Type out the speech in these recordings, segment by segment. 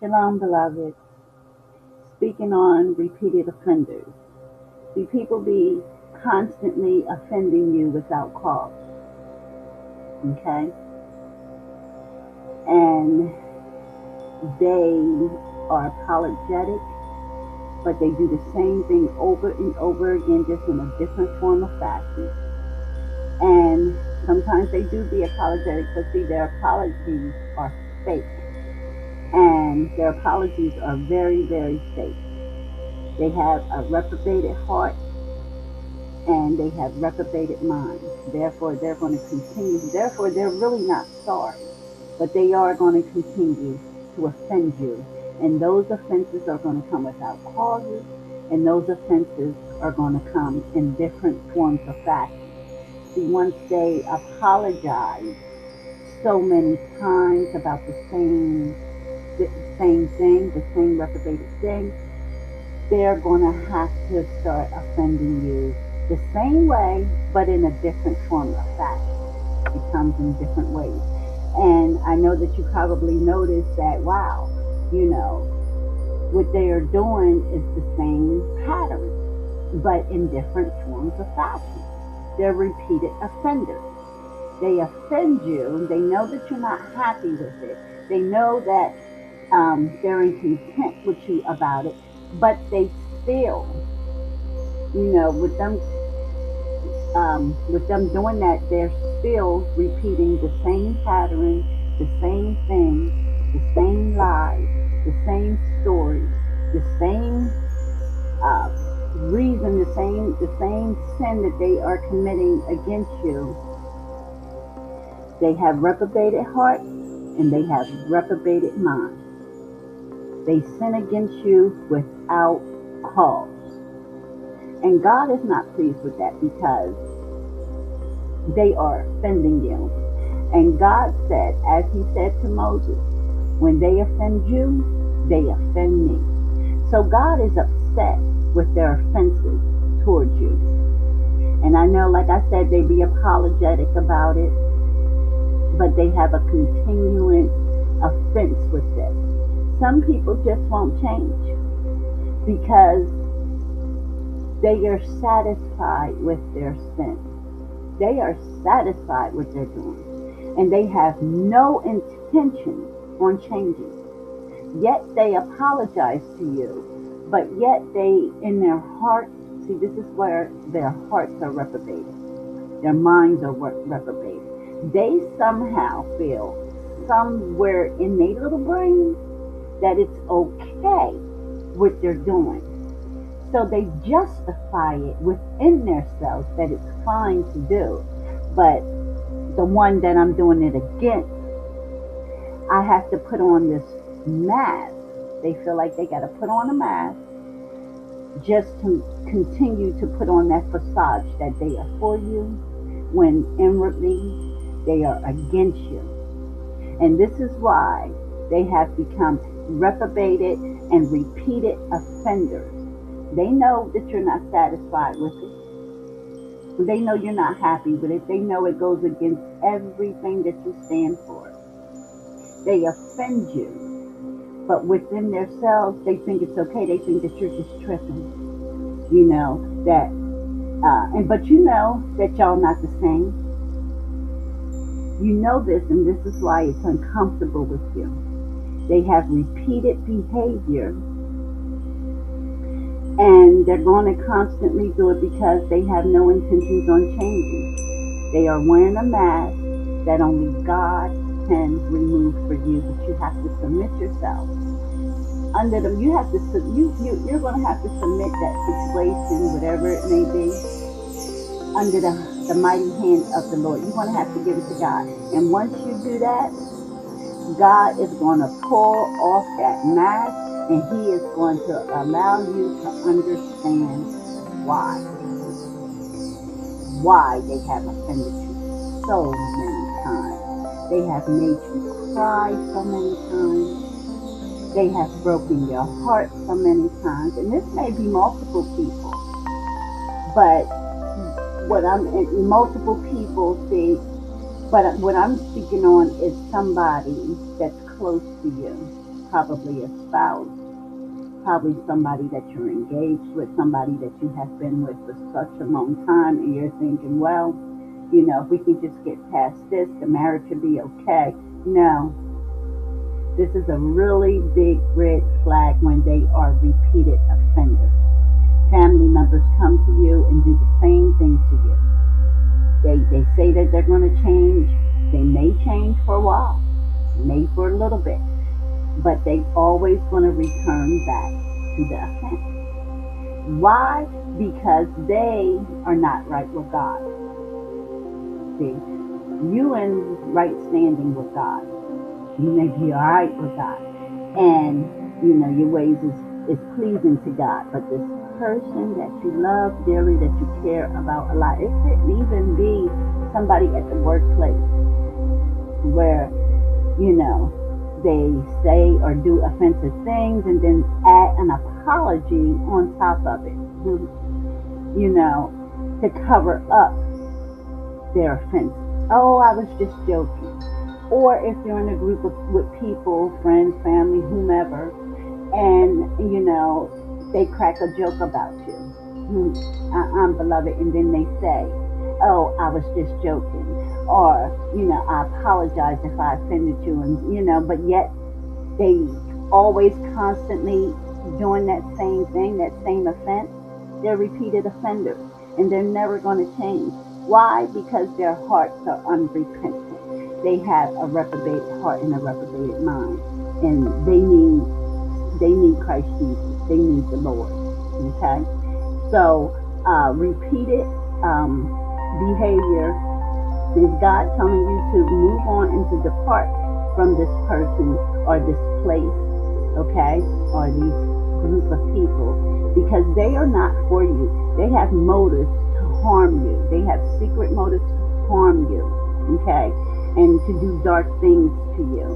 Shalom, beloved. Speaking on repeated offenders. See, people be constantly offending you without cause, okay? And they are apologetic, but they do the same thing over and over again, just in a different form of fashion. And sometimes they do be apologetic, but see, their apologies are fake. And their apologies are very, very fake. They have a reprobated heart and they have reprobated minds. Therefore, they're going to continue. Therefore, they're really not sorry, but they are going to continue to offend you. And those offenses are going to come without causes, and those offenses are going to come in different forms of fashion. See, once they apologize so many times about the same thing, the same reprobated thing, they're going to have to start offending you the same way, but in a different form of fashion. It comes in different ways. And I know that you probably noticed that, wow, what they are doing is the same pattern, but in different forms of fashion. They're repeated offenders. They offend you. They know that you're not happy with it. They know that they're in contempt with you about it, but they still, with them doing that, they're still repeating the same pattern, the same thing, the same lies, the same story, the same uh, reason, the same sin that they are committing against you. They have reprobated hearts and they have reprobated minds. They sin against you without cause. And God is not pleased with that because they are offending you. And God said, as he said to Moses, when they offend you, they offend me. So God is upset with their offenses towards you. And I know, like I said, they be apologetic about it, but they have a continuing offense with this. Some people just won't change because they are satisfied with their sin. They are satisfied with what they're doing. And they have no intention on changing. Yet they apologize to you. But yet they, in their heart, see, this is where their hearts are reprobated. Their minds are reprobated. They somehow feel somewhere in their little brain that it's okay what they're doing. So they justify it within themselves that it's fine to do. But the one that I'm doing it against, I have to put on this mask. They feel like they got to put on a mask just to continue to put on that facade that they are for you, when inwardly they are against you. And this is why they have become reprobated and repeated offenders. They know that you're not satisfied with it. They know you're not happy with it. They know it goes against everything that you stand for. They offend you, but within themselves, they think it's okay. They think that you're just tripping. But you know that y'all not the same. You know this, and this is why it's uncomfortable with you. They have repeated behavior, and they're going to constantly do it because they have no intentions on changing. They are wearing a mask that only God can remove for you, but you have to submit yourself under them. You have to you're going to have to submit that situation, whatever it may be, under the mighty hand of the Lord. You're going to have to give it to God. And once you do that, God is going to pull off that mask, and he is going to allow you to understand why they have offended you so many times. They have made you cry so many times. They have broken your heart so many times. And this may be multiple people, but what I'm speaking on is somebody that's close to you. probably a spouse, probably somebody that you're engaged with, somebody that you have been with for such a long time, and you're thinking, well, if we can just get past this, the marriage will be okay. No, this is a really big red flag when they are repeated offenders. Family members come to you and do the same thing to you. They say that they're going to change. They may change for a while, may for a little bit, but they always going to return back to the offense. Why? Because they are not right with God. See, you in right standing with God. You may be all right with God, and your ways is pleasing to God. But this person that you love dearly, that you care about a lot, it could even be somebody at the workplace where they say or do offensive things and then add an apology on top of it, to cover up their offense. Oh, I was just joking. Or if you're in a group with people, friends, family, whomever, and they crack a joke about you, I'm beloved, and then they say, oh, I was just joking, or I apologize if I offended you, and but yet they always constantly doing that same thing, that same offense. They're repeated offenders, and they're never going to change. Why? Because their hearts are unrepentant. They have a reprobated heart and a reprobated mind, and they need Christ Jesus. They need the Lord. Okay, so repeated behavior is God telling you to move on and to depart from this person or this place, okay, or these group of people, because they are not for you. They have motives to harm you. They have secret motives to harm you. Okay. And to do dark things to you.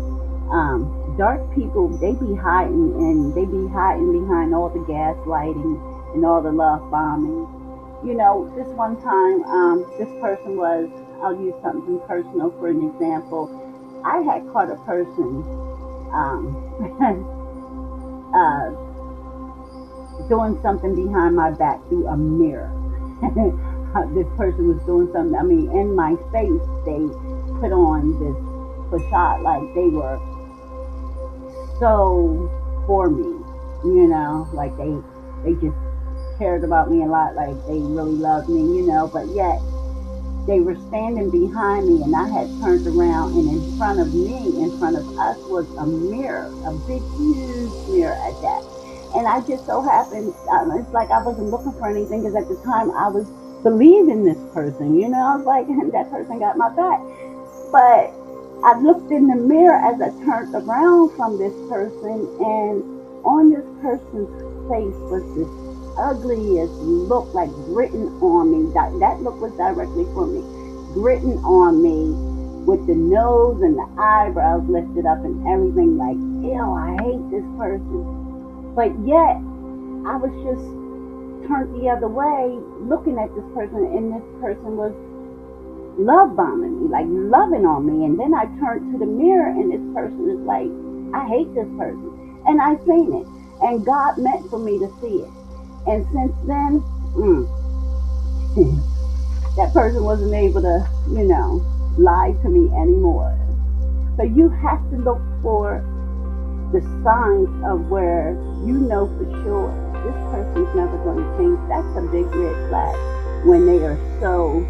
Dark people, they be hiding, and they be hiding behind all the gaslighting and all the love bombing. This one time, this person was, I'll use something personal for an example. I had caught a person doing something behind my back through a mirror. This person was doing something, in my face, they put on this facade like they were so for me, like they just cared about me a lot, like they really loved me, but yet they were standing behind me, and I had turned around, and in front of me, in front of us, was a mirror, a big, huge mirror at that. And I just so happened, it's like I wasn't looking for anything, because at the time I was believing this person, I was like, that person got my back. But I looked in the mirror as I turned around from this person, and on this person's face was this ugliest look, like written on me. That look was directly for me, written on me, with the nose and the eyebrows lifted up and everything, like, ew, I hate this person. But yet, I was just turned the other way, looking at this person, and this person was love bombing me, like loving on me. And then I turned to the mirror, and this person is like, I hate this person. And I seen it, and God meant for me to see it. And since then, that person wasn't able to, lie to me anymore. So you have to look for the signs of where for sure this person's never going to change. That's a big red flag when they are so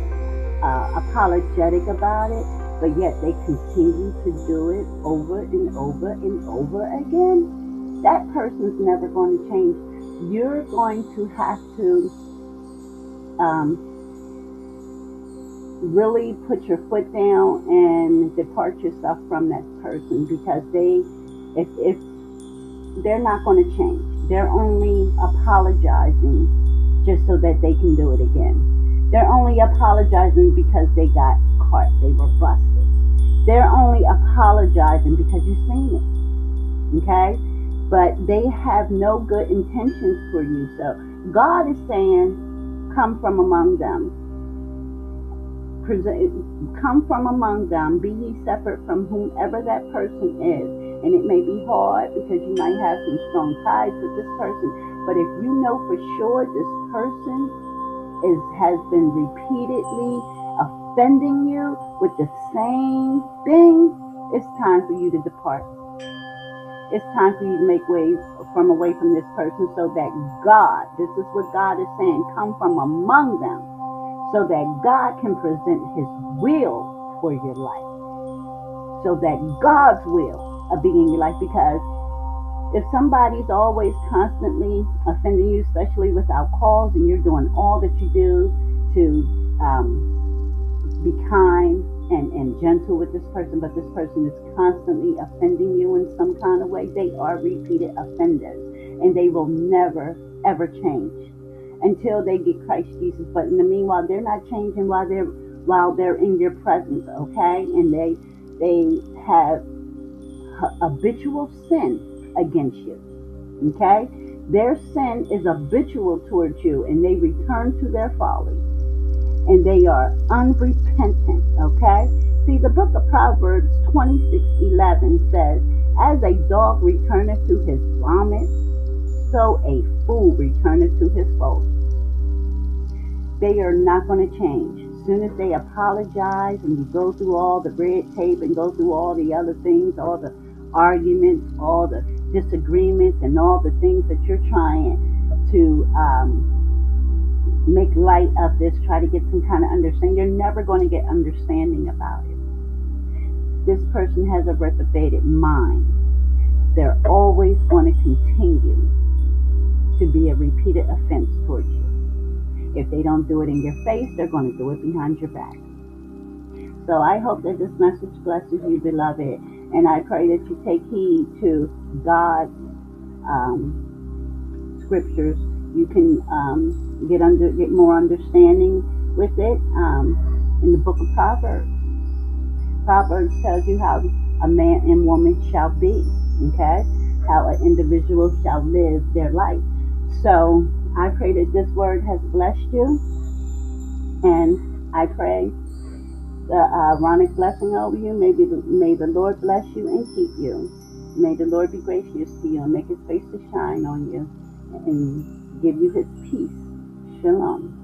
apologetic about it, but yet they continue to do it over and over and over again. That person's never going to change. You're going to have to really put your foot down and depart yourself from that person, because if they're not going to change. They're only apologizing just so that they can do it again. They're only apologizing because they got caught. They were busted. They're only apologizing because you've seen it. Okay? But they have no good intentions for you. So God is saying, come from among them. Come from among them. Be ye separate from whomever that person is. And it may be hard because you might have some strong ties with this person. But if you know for sure this person has been repeatedly offending you with the same thing, it's time for you to depart. It's time for you to make way away from this person so that God, this is what God is saying, come from among them so that God can present his will for your life. So that God's will will be in your life. Because if somebody's always constantly offending you, especially without cause, and you're doing all that you do to be kind and gentle with this person, but this person is constantly offending you in some kind of way, they are repeated offenders, and they will never ever change until they get Christ Jesus. But in the meanwhile, they're not changing while they're in your presence, okay? And they have habitual sin against you, okay? Their sin is habitual towards you, and they return to their folly, and they are unrepentant, okay? See, the book of Proverbs 26:11 says, as a dog returneth to his vomit, so a fool returneth to his fold. They are not going to change. As soon as they apologize and you go through all the red tape and go through all the other things, all the arguments, all the disagreements, and all the things that you're trying to make light of this, try to get some kind of understanding, you're never going to get understanding about it. This person has a reprobated mind. They're always going to continue to be a repeated offense towards you. If they don't do it in your face, they're going to do it behind your back. So I hope that this message blesses you, beloved, and I pray that you take heed to God's scriptures. You can get more understanding with it in the book of Proverbs. Proverbs tells you how a man and woman shall be, okay? How an individual shall live their life. So I pray that this word has blessed you, and I pray the Aaronic blessing over you. May the Lord bless you and keep you. May the Lord be gracious to you and make his face to shine on you and give you his peace. Shalom.